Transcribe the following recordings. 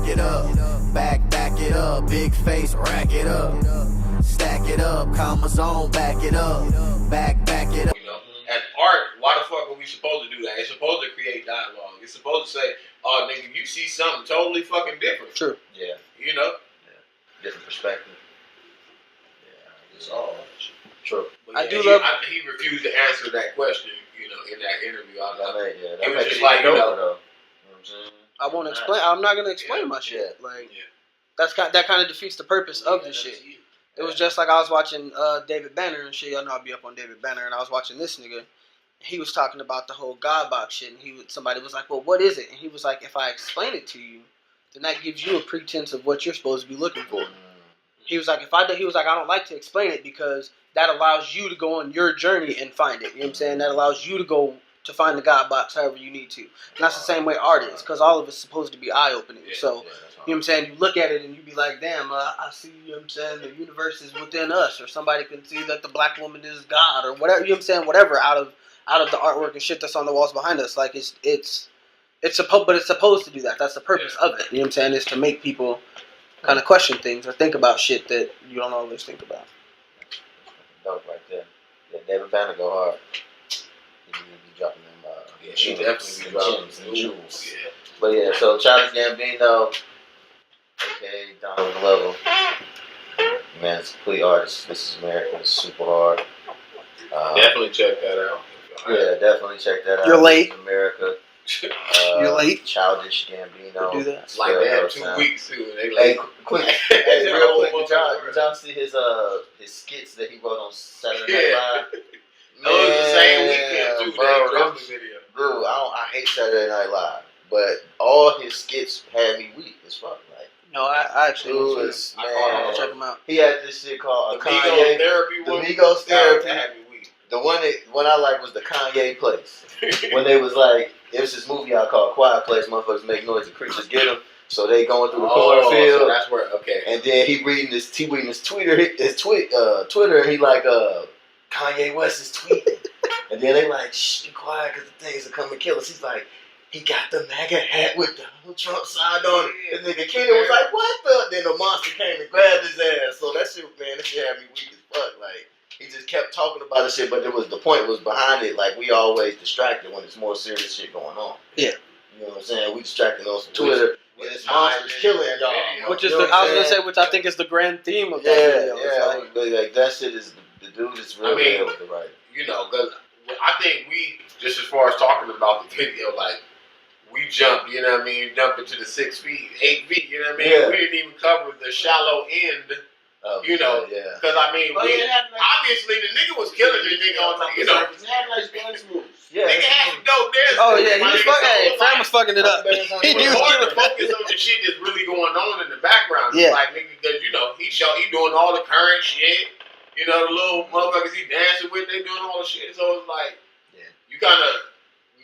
back it up. Back it up. Big face, rack it up. Stack it up. Commas on, back it up. Back it up. You know, as art, why the fuck are we supposed to do that? It's supposed to create dialogue. It's supposed to say, oh, nigga, you see something totally fucking different. True. Yeah. You know? Yeah. Different perspective. Yeah. It's all true. But I yeah, do love. he refused to answer that question, you know, in that interview. That was just like, you know. You know what I'm saying? I won't explain. I'm not gonna explain my shit. Like that kind of defeats the purpose of the shit. It was just like I was watching David Banner and shit. Y'all know I'll be up on David Banner, and I was watching this nigga. He was talking about the whole God box shit, and somebody was like, "Well, what is it?" And he was like, "If I explain it to you, then that gives you a pretense of what you're supposed to be looking for." He was like, I don't like to explain it because that allows you to go on your journey and find it. You know what I'm saying? That allows you to go to find the God box however you need to. And that's the same way art is, because all of it's supposed to be eye-opening. So, you know what I'm saying? You look at it and you be like, damn, I see, you know what I'm saying, the universe is within us. Or somebody can see that the black woman is God or whatever, you know what I'm saying? Whatever out of the artwork and shit that's on the walls behind us. Like, it's supposed to do that. That's the purpose of it. You know what I'm saying? Is to make people kind of question things or think about shit that you don't always think about. Dope right there. Yeah, David Banner go hard. He be dropping them she definitely be dropping some jewels. Yeah. But yeah, so Childish Gambino, aka Donald Level. Man, it's a complete artist. This is America. It's super hard. Definitely check that out. Yeah, definitely check that out. You're late. This is America. You're late. Childish Gambino. Do that. It's like they have 2 weeks too. And they Hey, like, quick. Hey, real quick. Did y'all see his skits that he wrote on Saturday Night Live? It was the same weekend too. Bro, They dropped the video. Dude, I hate Saturday Night Live, but all his skits had me weak as fuck. Like, No, I actually was, I'll check him out. He had this shit called The Kanye Migos Therapy The one. Migos Therapy. That had me weak. The one I liked was the Kanye Place. When they was like, it was this movie I called Quiet Place. Motherfuckers make noise, the creatures get them. So they going through the cornfield. So that's where And then he reading his Twitter, Twitter, and he like, Kanye West is tweeting. And then they like, shh, be quiet, because the things are coming to kill us. He's like, he got the MAGA hat with the Trump sign on it. And nigga Keenan was like, what the? Then the monster came and grabbed his ass. So that shit, man, that shit had me weak as fuck. Like, he just kept talking about the shit, but the point was behind it. Like, we always distracted when it's more serious shit going on. Yeah. You know what I'm saying? We distracted on some Twitter. And this monster's killing y'all. Which is which I think is the grand theme of that video. Yeah, like that shit is the dude is really good with the writing. You know, because I think we, just as far as talking about the video, like, we jumped, you know what I mean? Jumped into the 6 feet, 8 feet, you know what I mean? Yeah. We didn't even cover the shallow end, you know? Yeah. Because, I mean, obviously the nigga was killing the nigga on top, you know? He had nice dance moves. Yeah. Nigga had some dope dance. Oh, yeah, he was fucking, Fran was fucking it up. He was hard to focus on the shit that's really going on in the background. Yeah. Like, nigga, because, you know, he doing all the current shit. You know, the little motherfuckers he dancing with, they doing all the shit. So it's like, you kind of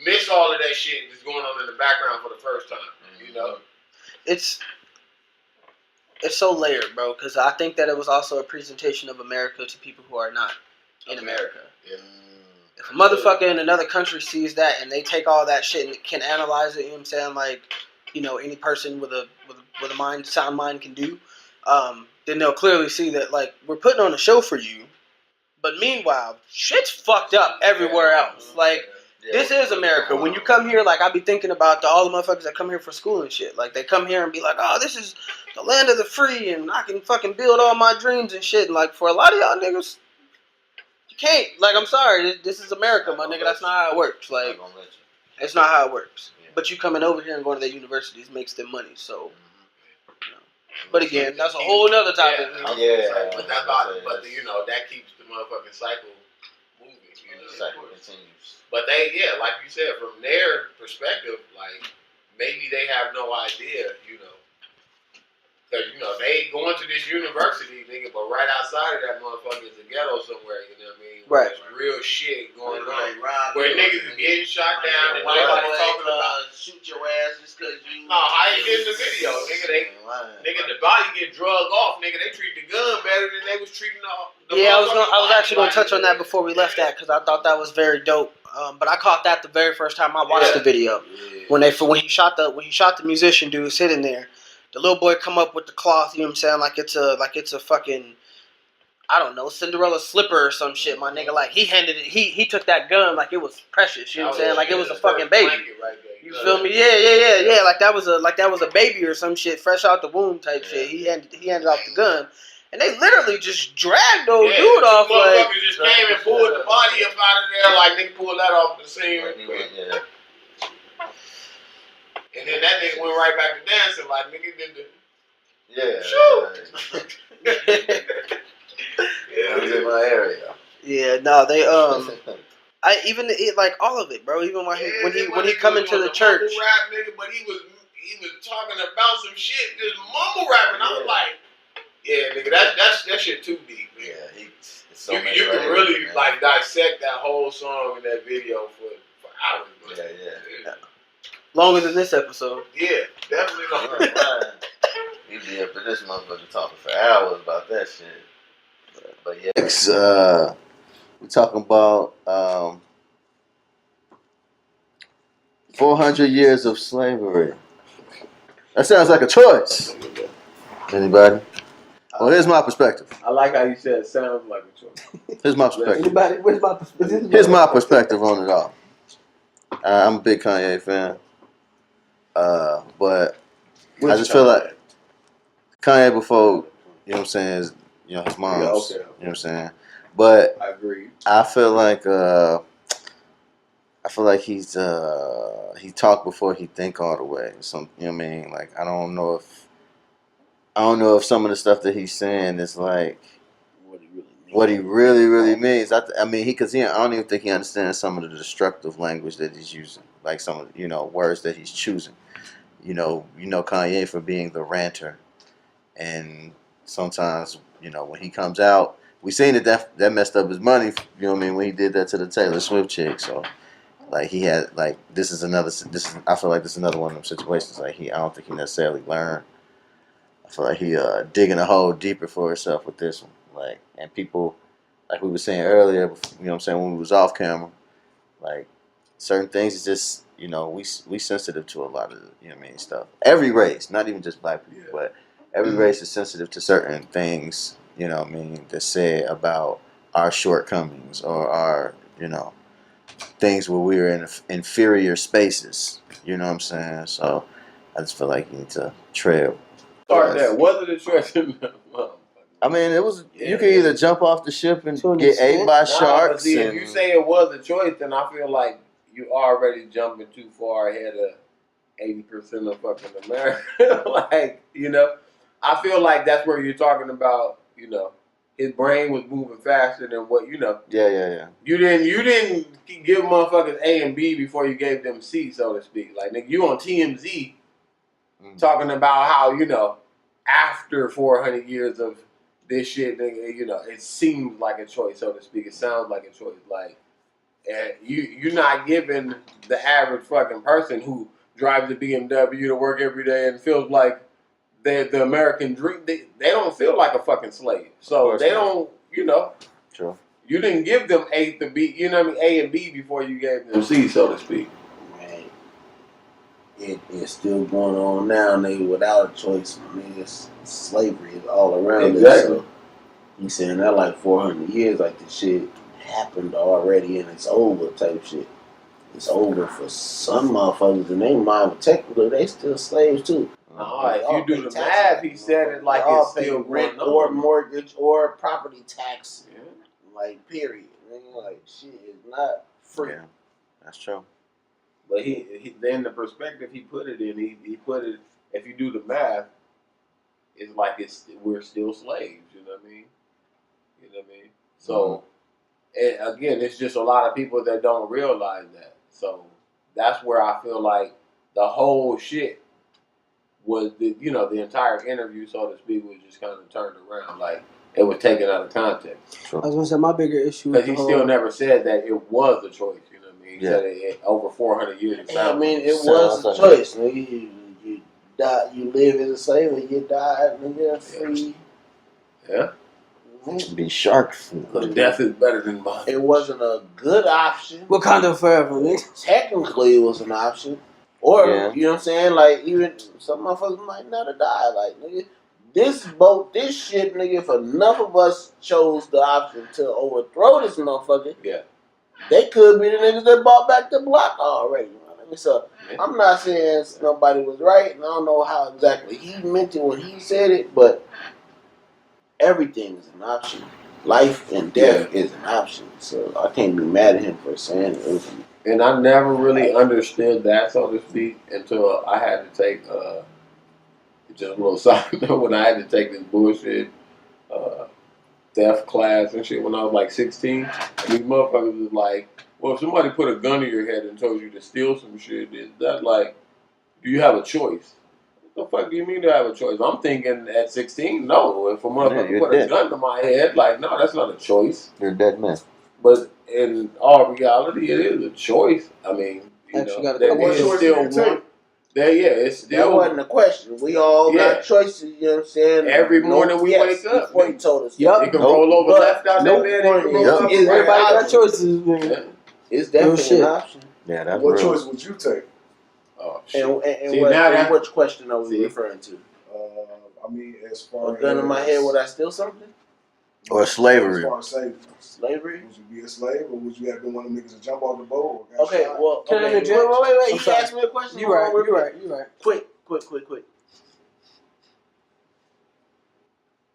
miss all of that shit that's going on in the background for the first time. You know, it's so layered, bro. Because I think that it was also a presentation of America to people who are not in America. Yeah. If a motherfucker in another country sees that and they take all that shit and can analyze it, you know what I'm saying? Like, you know, any person with a mind, sound mind can do. Then they'll clearly see that, like, we're putting on a show for you, but meanwhile, shit's fucked up everywhere else. Like, this is America. When you come here, like, I be thinking about all the motherfuckers that come here for school and shit. Like, they come here and be like, oh, this is the land of the free, and I can fucking build all my dreams and shit. And, like, for a lot of y'all niggas, you can't. Like, I'm sorry, this is America, my nigga. That's not how it works. Like, it's not how it works. But you coming over here and going to their universities makes them money, so... But again, that's a whole nother topic. Yeah. But you know, that keeps the motherfucking cycle moving. You know, the cycle continues. But they, like you said, from their perspective, like, maybe they have no idea, you know. Because, you know, they going to this university, nigga, but right outside of that motherfucker is a ghetto somewhere, you know what I mean? Right. There's real shit going on. Where niggas is getting shot down and nobody's talking about. Shoot your ass just because you. No, how you get in the video? Nigga, the body get drugged off, nigga. They treat the gun better than they was treating the I was actually going to touch on that before we left that because I thought that was very dope. But I caught that the very first time I watched the video when he shot the musician dude sitting there. the little boy come up with the cloth. You know what I'm saying? Like it's a fucking, I don't know, Cinderella slipper or some shit. My nigga, like he handed it. He took that gun like it was precious. You know what I'm saying? Like it was a fucking baby. You feel me? Yeah. Like that was a baby or some shit, fresh out the womb type shit. He handed off the gun, and they literally just dragged old dude off. Like motherfuckers just came and pulled the body up out of there, like nigga pulled that off the scene. Yeah. And then that nigga went right back to dancing, like nigga did the. Yeah. Shoot. That was in my area. Yeah, no, they I even like all of it, bro. Even when he come into the church, mumble rap nigga, but he was talking about some shit, just mumble rapping. I was like, yeah, nigga, that shit too deep, man. Yeah, you can really like dissect that whole song in that video for hours. Bro. Yeah. Longer than this episode. Yeah, definitely longer. He'd be up for this motherfucker talking for hours about that shit. But yeah, we're talking about 400 years of slavery. That sounds like a choice. Anybody? Well, here's my perspective. I like how you said it sounds like a choice. Here's my perspective. Anybody? Where's my perspective? Here's my perspective on it all. I'm a big Kanye fan. But I just feel like Kanye before, you know what I'm saying, is, you know, his mom's, okay. you know what I'm saying? But I agree. I feel like he's he talk before he think all the way. Some, you know what I mean? Like I don't know if some of the stuff that he's saying is like what he really means. I don't even think he understands some of the destructive language that he's using, like some of words that he's choosing. You know Kanye for being the ranter, and sometimes when he comes out, we seen that messed up his money. You know what I mean, when he did that to the Taylor Swift chick. So like he had like I feel like this is another one of them situations. Like I don't think he necessarily learned. I feel like he digging a hole deeper for himself with this one. Like, and people, like we were saying earlier, you know what I'm saying, when we was off camera, like certain things is just, we sensitive to a lot of, stuff. Every race, not even just black people, but every race is sensitive to certain things, that's said about our shortcomings or our, things where we're in inferior spaces. You know what I'm saying? So I just feel like you need to tread. Start there. Was it a choice? I mean, it was. You can either jump off the ship and get ate by sharks. See, if you say it was a choice, then I feel like you already jumping too far ahead of 80% of fucking America. Like, I feel like that's where you're talking about. His brain was moving faster than what Yeah. You didn't give motherfuckers A and B before you gave them C, so to speak. Like, nigga, you on TMZ talking about how after 400 years of this shit, nigga, it seems like a choice, so to speak. It sounds like a choice. Like, and you're not giving the average fucking person who drives a BMW to work every day and feels like they're the American dream. They don't feel like a fucking slave. So they don't, True. You didn't give them A to B, A and B before you gave them C, so to speak. Man, it's still going on now, nigga, without a choice. I mean, slavery is all around us. So he's saying that like 400 years, like this shit happened already and it's over type shit. It's over for some motherfuckers and they mind, but technically they still slaves too. If you do the math, he said it like it's still rent or mortgage or property tax. Yeah. Like, period. Like, shit is not free. Yeah, that's true. But he then the perspective he put it in, he put it, if you do the math, it's like we're still slaves, you know what I mean? So, and again, it's just a lot of people that don't realize that. So, that's where I feel like the whole shit was, the entire interview, so to speak, was just kind of turned around. Like, it was taken out of context. I was gonna say my bigger issue because he still never said that it was a choice. You know what I mean? He said it over 400 years. Yeah, I mean, it was a choice. You die, you live as a slave, and you die, and you're free. Yeah. Be sharks. Because death is better than bondage. It wasn't a good option. Wakanda forever, nigga. Technically, it was an option. Or, you know what I'm saying? Like, even some motherfuckers might never die. Like, nigga, this shit, nigga, if enough of us chose the option to overthrow this motherfucker, they could be the niggas that bought back the block already. You know what I mean? So, I'm not saying nobody was right, and I don't know how exactly he meant it when he said it, but everything is an option. Life and death is an option. So, I can't be mad at him for saying it. And I never really understood that, so to speak, until I had to take, just a little side note, when I had to take this bullshit theft class and shit when I was like 16. And these motherfuckers was like, well, if somebody put a gun to your head and told you to steal some shit, is that like, do you have a choice? What the fuck do you mean to have a choice? I'm thinking at 16, no. If a motherfucker put a gun to my head, like, no, that's not a choice. You're a dead man. But in all reality, it is a choice. I mean, you know, there is still one. It's still. That wasn't a question. We all got choices, you know what I'm saying? Every morning we wake up. Before you told us. It can roll over left out that bed. Everybody got choices, man. It's definitely an option. Yeah, that's what choice would you take? Oh, shit. And which question are we referring to? I mean, as far as... A gun in my head, would I steal something? Or slavery. As far as slavery? Would you be a slave, or would you have been one of the niggas to jump off the boat? Or okay, shot? Well, can I interject? Wait. He asked me a question. You're right. Quick.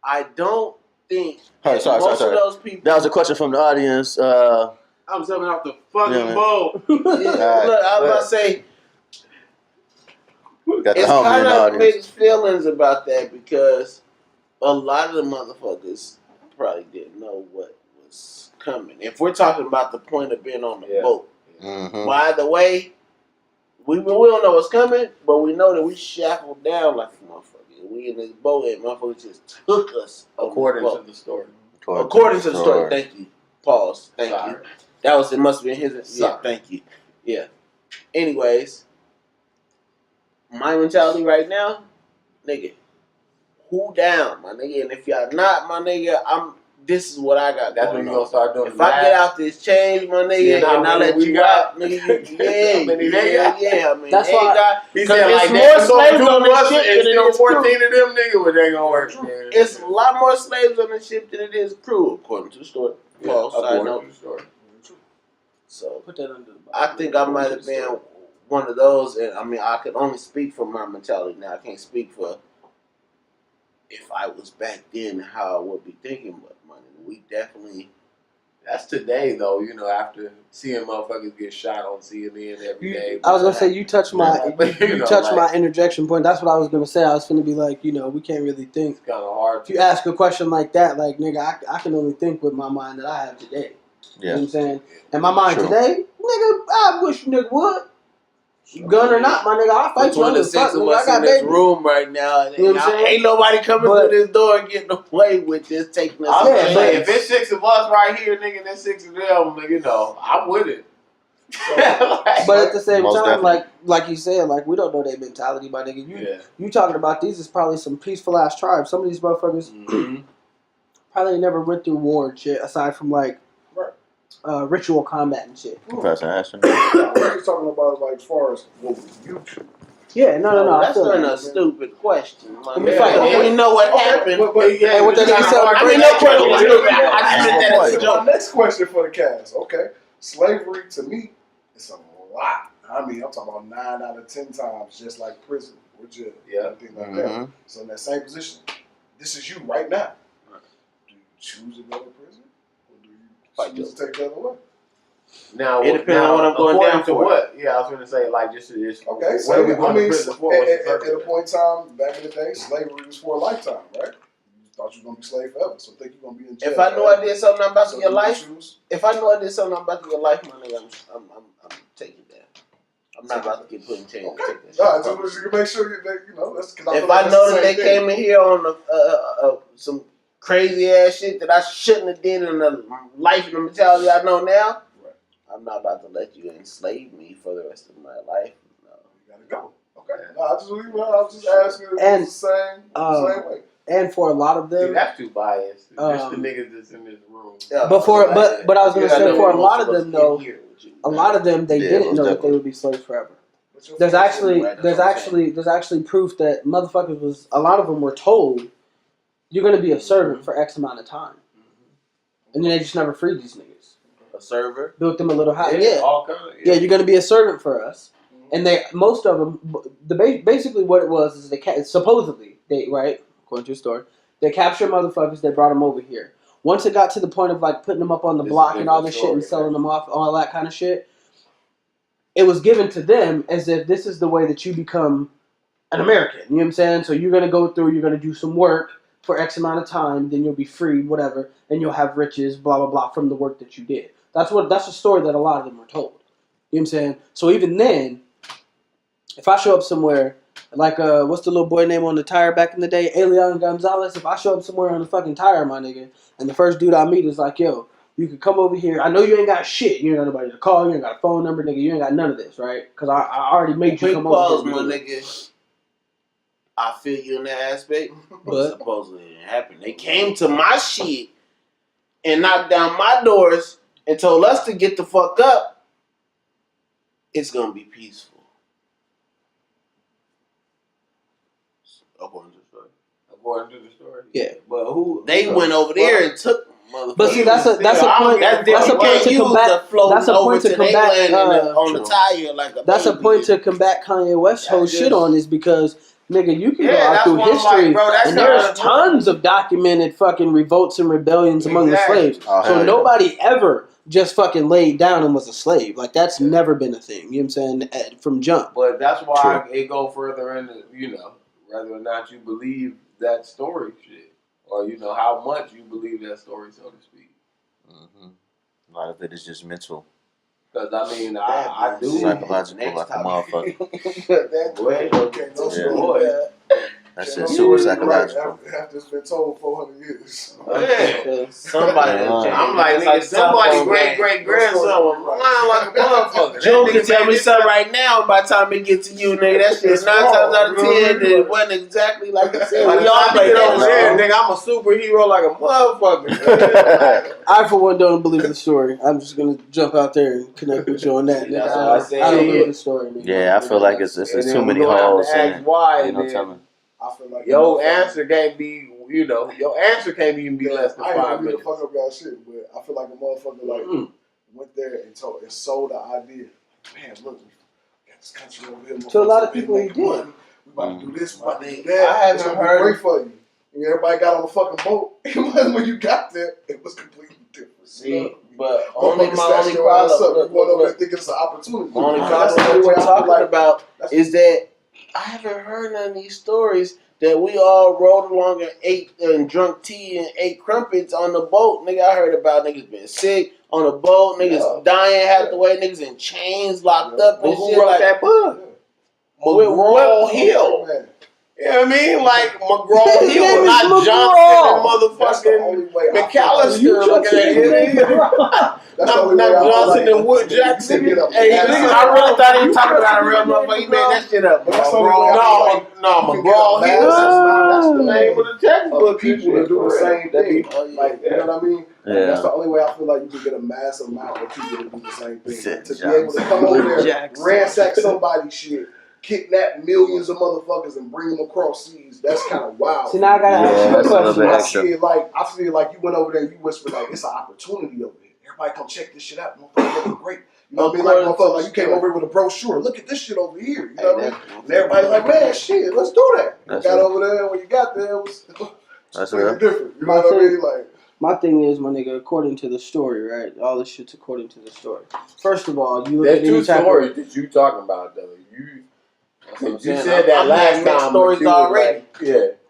I don't think most of those people... That was a question from the audience. I'm jumping off the fucking boat. Look, I was about to say... Got the it's homie kind in the of audience. mixed feelings about that because a lot of the motherfuckers probably didn't know what was coming. If we're talking about the point of being on the boat, by the way, we don't know what's coming, but we know that we shackled down like a motherfucker. We in this boat and motherfuckers just took us according to the story. According to the story. Thank you. Pause. Thank you. It must have been his. Yeah. Thank you. Yeah. Anyways. My mentality right now, nigga, who down, my nigga? And if y'all not, my nigga, this is what I got. That's when you gonna start doing. If I get out this change, my nigga, and I let you out, nigga, yeah. I mean, that's why he said like more slaves on the ship and than it is 14 crew. of them niggas, but they gonna work. It's a lot more slaves on the ship than it is crew, according to the story. According to the story. So put that under the box. I think I might have been one of those, and I mean, I could only speak for my mentality now. I can't speak for if I was back then how I would be thinking, but money. We definitely. That's today, though. You know, after seeing motherfuckers get shot on CNN every day. I was gonna say you touched my my interjection point. That's what I was gonna say. I was gonna be like, you know, we can't really think. It's kind of hard. If you ask a question like that, like nigga, I can only think with my mind that I have today. Yeah. You know what I'm saying? And my mind today, nigga, I wish nigga would. Gun or not, my nigga, I'll fight you. I got in this room right now. You know what I'm saying? Ain't nobody coming through this door and getting away with this taking us. If it's 6 of us right here, nigga, and there's 6 of them, nigga, you know, I'm with it. So, but at the same time, like you said, like we don't know their mentality, my nigga. You talking about these is probably some peaceful ass tribes. Some of these motherfuckers probably never went through war and shit, aside from like ritual combat and shit. Professor Ashton. What are you talking about, like, as far as what you choose? Yeah, no. That's not a stupid question. We know what happened. What that nigga said. My next question for the cast. Okay, slavery to me is a lot. I mean, I'm talking about 9 out of 10 times, just like prison or jail, anything like that. So in that same position, this is you right now. Do you choose to go to prison? Choose to take the other way. Now, it depends on what I'm going down for. What? Yeah, I was going to say, like, just okay. So I mean, at a point in time back in the day, slavery was for a lifetime, right? You thought you were going to be slave forever, so think you're going to be in jail. If I know I did something about your life, my nigga, I'm taking that. I'm not about to get put in jail. Okay. No, just you can make sure you know. If I know that they came in here on some crazy ass shit that I shouldn't have did in the life and the mentality I know now, I'm not about to let you enslave me for the rest of my life. No. You gotta go. Okay. No, I was just asking the same way. And for a lot of them, that's too biased. Just the niggas that's in this room. Yeah, but I was gonna say for a lot of them though, a lot of them they didn't know that they would be slaves forever. there's actually proof that motherfuckers was, a lot of them were told, you're going to be a servant for X amount of time. And then they just never freed these niggas. A server? Built them a little house. Yeah, all kind of, yeah, you're going to be a servant for us. And most of them, basically what it was is supposedly, right, according to the story, they captured motherfuckers, they brought them over here. Once it got to the point of like putting them up on the block and all this shit and selling them off, all that kind of shit, it was given to them as if this is the way that you become an American. You know what I'm saying? So you're going to go through, you're going to do some work for X amount of time, then you'll be freed, whatever, and you'll have riches, blah, blah, blah, from the work that you did. That's the story that a lot of them were told. You know what I'm saying? So even then, if I show up somewhere, like, what's the little boy name on the tire back in the day? Elian Gonzalez. If I show up somewhere on the fucking tire, my nigga, and the first dude I meet is like, yo, you can come over here. I know you ain't got shit. You ain't got nobody to call. You ain't got a phone number, nigga. You ain't got none of this, right? Because I already made you come over here. My nigga. I feel you in that aspect, but supposedly it didn't happen. They came to my shit and knocked down my doors and told us to get the fuck up. It's gonna be peaceful. According to the story. According to the story. Yeah, but who? They went over there and took. But see, that's a point. That's a point to combat. That's a point to combat. On the tire, like a that's a point to combat Kanye West's whole shit on is because. Nigga, you can go out through history, and there's tons of documented fucking revolts and rebellions among the slaves. So nobody ever just fucking laid down and was a slave. Like, that's never been a thing. You know what I'm saying? From jump. But that's why it go further into, whether or not you believe that story shit. Or, how much you believe that story, so to speak. Mm-hmm. A lot of it is just mental. Because, I do. Psychological like a motherfucker. That's it, super psychological. After it's been told 400 years. Yeah. Somebody. I'm like somebody great-great-grandson was lying like a motherfucker. Joe can tell me something right now. By the time it get to you, nigga, that shit's 9 times out of 10. It wasn't exactly like you said. We all get over there, nigga. I'm a superhero like a motherfucker. I, for one, don't believe the story. I'm just gonna jump out there and connect with you on that. That's what I said. I don't believe the story. Nigga. Yeah, I feel like it's too many holes in it. Why? I feel like your answer can't be, your answer can't even be less than 5 minutes. I fuck up y'all shit, but I feel like a motherfucker went there and sold the idea. Man, look, we got this country over here. To a lot of people, he did. Money. We about to do this, we about to do that. I haven't heard great for you. And everybody got on the fucking boat. And when you got there, it was completely different. See, but my only problem. You going over there thinking it's an opportunity. My only problem that we're talking about is that I haven't heard none of these stories that we all rode along and ate and drunk tea and ate crumpets on the boat. Nigga, I heard about niggas being sick on the boat, niggas dying half the way, niggas in chains locked up and shit. Like that book? McGraw-Hill. You know what I mean? Like McGraw-Hill, not Johnson and motherfucking McAllister looking at him. Not Johnson and Wood Jackson. Hey, I really thought he was talking about a real motherfucker. He made that shit up. No, McGraw-Hill. That's the name of the textbook. People that do the same thing. Like, you know what I mean? Yeah. That's the only way I feel like you can get a massive amount of people to do the same thing. To be able to come over there, ransack somebody's shit, kidnap millions of motherfuckers and bring them across seas. That's kind of wild. So now I gotta ask you a question. I feel like you went over there and you whispered like it's an opportunity over here. Everybody come check this shit out. Motherfucker looking great. You know what I mean? Like motherfucker, like you came over here with a brochure. Look at this shit over here. You know what I mean? And everybody's like, man, shit, let's do that. You got over there, and when you got there, it was different. You know what I mean? Like. My thing is, my nigga, according to the story, right? All this shit's according to the story. First of all, you look at any stories that you talking about, though. You said that last time. Stories already.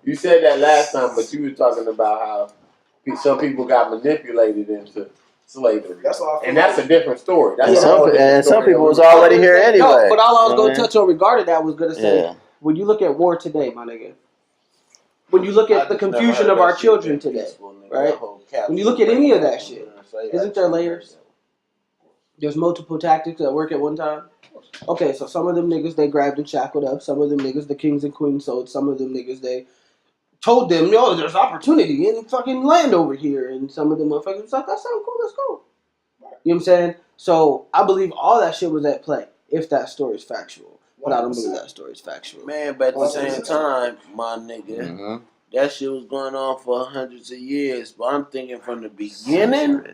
You said that last time, but you were talking about how some people got manipulated into slavery. That's all. And that's a different story. That's some people was already here anyway. No, but all I was going to touch on regarding that was going to say, when you look at war today, my nigga, when you look at the confusion of our children today, right? When you look at any of that shit, isn't there layers? There's multiple tactics that work at one time. Okay, so some of them niggas, they grabbed and shackled up. Some of them niggas, the kings and queens sold. Some of them niggas, they told them, yo, there's opportunity in fucking land over here. And some of them motherfuckers was like, that sounds cool, let's go. You know what I'm saying? So I believe all that shit was at play, if that story is factual. But I don't believe that story is factual. Man, but at the same time, my nigga, that shit was going on for hundreds of years. But I'm thinking from the beginning,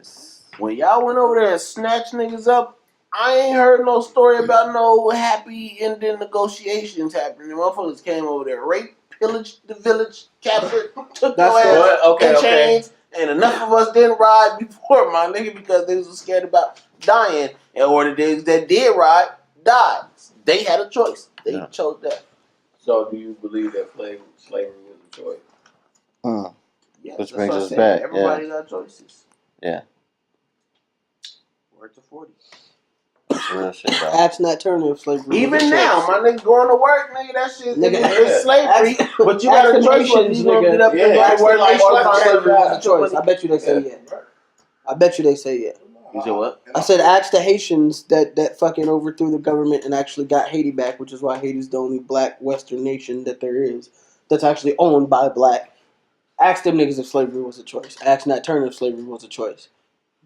when y'all went over there and snatched niggas up, I ain't heard no story about no happy ending negotiations happening. The motherfuckers came over there, raped, pillaged the village, captured, took their ass in chains, and enough of us didn't ride before, my nigga, because they was scared about dying, or the niggas that did ride died. They had a choice. They chose that. So, do you believe that slavery was a choice? Yes, which brings us back. Everybody got choices. Yeah. Word to 40. Real shit, bro. Ask Nat Turner if slavery. Even now, my nigga going to work, nigga, that shit Nigga, is slavery. But you got a choice whether you gonna get up and go to work like slavery was a choice. I bet you they say yeah. I bet you they say yeah. You said what? I said ask the Haitians that fucking overthrew the government and actually got Haiti back, which is why Haiti's the only black Western nation that there is that's actually owned by black. Ask them niggas if slavery was a choice. Ask Nat Turner if slavery was a choice.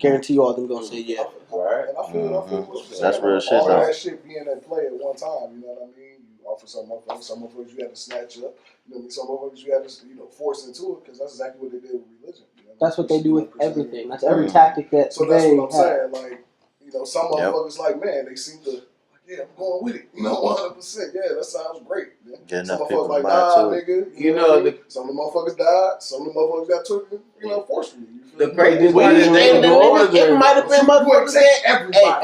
Guarantee you all them gonna say yeah. Right. And I feel what you're saying. That's real shit, all though. that shit being at play at one time, you know what I mean? You offer some motherfuckers you had to snatch up. You know what I mean? Some motherfuckers you had to, force into it because that's exactly what they did with religion. You know? That's what they do with everything. That's every tactic that so that's what I'm saying. Like, some motherfuckers like, man, they seem to, yeah, I'm going with it. 100%. Yeah, that sounds great. Man. Some motherfuckers like, nah, nigga. You know, some of the motherfuckers died. Some of the motherfuckers got took, forcefully. The crazy part is it might have been motherfuckers that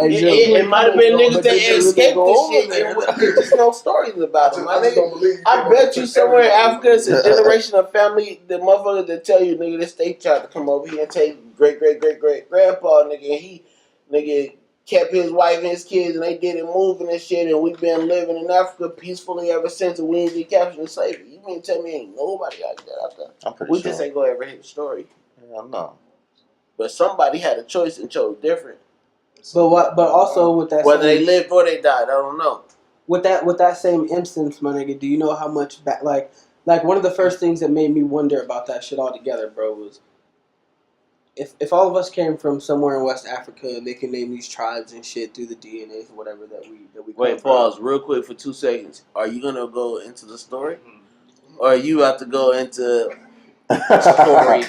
it might have been niggas that escaped this shit and there's no stories about them. I bet you somewhere in Africa it's a generation of family, the motherfuckers that tell you, nigga, this they tried to come over here and take great grandpa, nigga, and he nigga kept his wife and his kids and they didn't move and shit, and we've been living in Africa peacefully ever since, and we ain't get captured in slavery. You mean to tell me ain't nobody like that out there? I'm pretty we sure. just ain't gonna ever hit the story. Hell no. But somebody had a choice and chose different. But also with that, whether they lived or they died, I don't know. With that same instance, my nigga, do you know how much like one of the first things that made me wonder about that shit altogether, bro, was if all of us came from somewhere in West Africa and they can name these tribes and shit through the DNAs or whatever that we wait, pause real quick for 2 seconds. Are you gonna go into the story, or are you about to go into the story?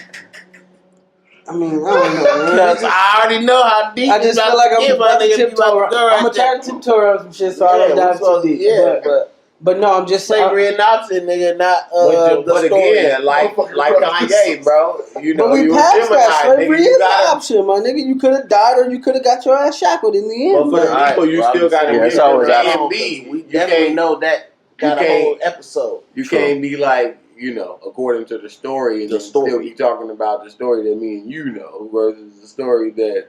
I mean, I don't know, man. Because I already know how deep. I just feel like I'm gonna try to tiptoe around some shit, so I don't dive too deep. Yeah, but no, I'm just slavery and Nazi, nigga, not but again, like Kanye, bro. You know, but we you passed that. Slavery nigga, is an option, my nigga. You could have died, or you could have got your ass shackled in the end. But for the people, you still got to it's always we definitely know that. Got a whole episode. You can't be like, according to the story, and still be talking about the story that me and you know, versus the story that,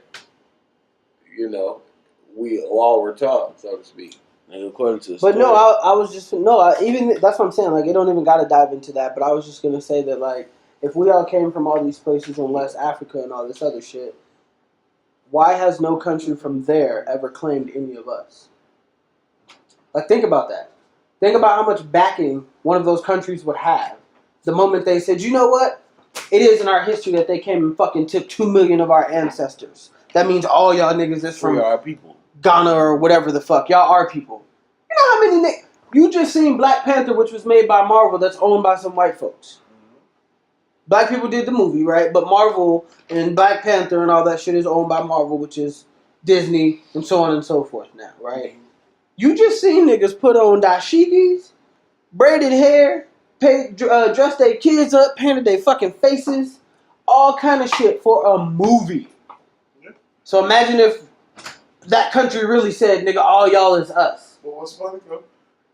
we all were taught, so to speak. And according to the but story. no, I was just even that's what I'm saying. Like, it don't even got to dive into that. But I was just gonna say that, like, if we all came from all these places in West Africa and all this other shit, why has no country from there ever claimed any of us? Like, think about that. Think about how much backing one of those countries would have the moment they said, you know what? It is in our history that they came and fucking took 2 million of our ancestors. That means all y'all niggas is from our people. Ghana or whatever the fuck. Y'all are people. You know how many niggas... You just seen Black Panther, which was made by Marvel, that's owned by some white folks. Black people did the movie, right? But Marvel and Black Panther and all that shit is owned by Marvel, which is Disney and so on and so forth now, right? You just seen niggas put on dashikis, braided hair, dressed their kids up, painted their fucking faces, all kind of shit for a movie. So imagine if that country really said, nigga, all y'all is us. Well, what's funny, bro?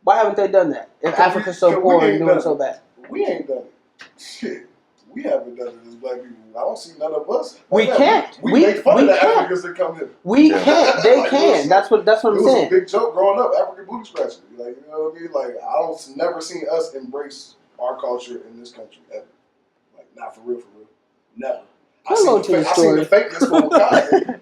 Why haven't they done that? If Africa's so poor and doing so bad. We ain't done it. Shit. We haven't done it as black people. I don't see none of us. We can't. We make fun of the Africans that come here. We can't. They can. That's what I'm saying. It was a big joke growing up, African booty scratching. Like, you know what I mean? Like, I don't never seen us embrace our culture in this country ever. Like, not for real. Never. I seen the fakeness for Wakanda.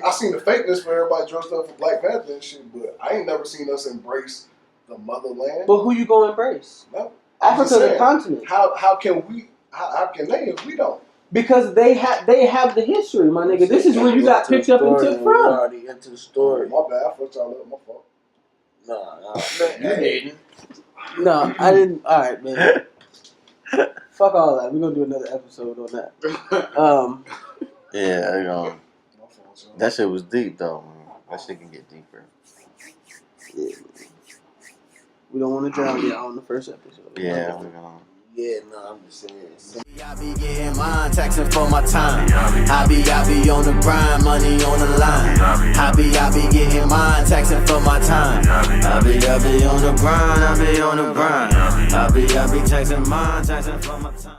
I seen the fakeness for everybody dressed up for Black Panther and shit, but I ain't never seen us embrace the motherland. But who you gonna embrace? No. Africa's a continent. How can they if we don't? Because they have the history, my nigga. This is where you got picked up and took from. Already into the story. My bad. I fucked y'all up. My fault. No, You didn't. No, I didn't. All right, man. Fuck all that. We're gonna do another episode on that. Yeah, you know, that shit was deep though. Man. That shit can get deeper. Yeah, we don't want to drown y'all on the first episode. Yeah, we're gonna. Yeah, no, I'm just saying. I be getting mine, taxing for my time. I be on the grind, money on the line. I be getting mine, taxing for my time. I be on the grind, I be on the grind. I be taxing mine, taxing for my time.